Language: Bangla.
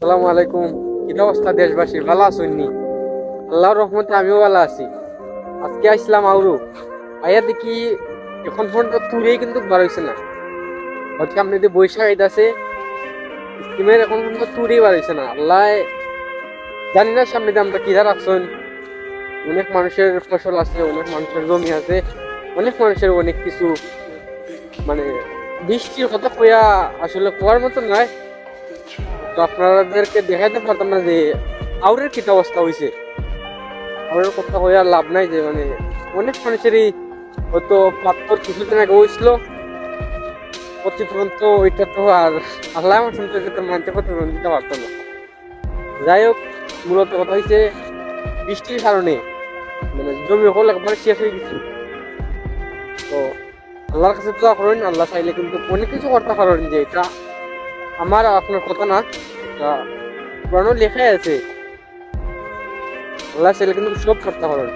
আসসালামু আলাইকুম। কি অবস্থা দেশবাসী, ভালো আছেননি? আল্লাহর রহমতে আমিও ভালো আছি। আজকে আসলাম আউরু আইয়া দেখি এখন পর্যন্ত তুরেই কিন্তু বার হইছে না। হয়তো আপনি যে বৈশাখ ঈদ আছে, স্কিমের এখন পর্যন্ত তুরেই বার হইছে না। আল্লাহ জানি না সামনে দিয়ে আমরা কিরা রাখছেন। অনেক মানুষের ফসল আছে, অনেক মানুষের জমি আছে, অনেক মানুষের অনেক কিছু, মানে বৃষ্টির কথা কইয়া আসলে কোয়ার মতো নয়। তো আপনাদেরকে দেখাইতে পারতাম না যে আউরের কি অবস্থা হয়েছে। আউরের কথা হয়ে আর লাভ নাই, যে মানে অনেক মানুষেরই হয়তো পাথর কিছুদিন আগে হয়েছিল, ক্ষতিপূরণ তো ওইটা তো আর আল্লাহ আমার সন্তানকে তো মানতে ক্ষতিপূরণ দিতে পারতো না। যাই হোক, মূলত কথা হয়েছে বৃষ্টির কারণে মানে জমি হল একবার শেষ হয়ে গেছে। তো আল্লাহর কাছে দোয়া করেন, আল্লাহ চাইলে কিন্তু অনেক কিছু করতে পারেন। যে এটা আমার আর আপনার কথা না, এটা পুরানো লেখাই আছে। আল্লাহ চাইলে কিন্তু সব করতে পারেন।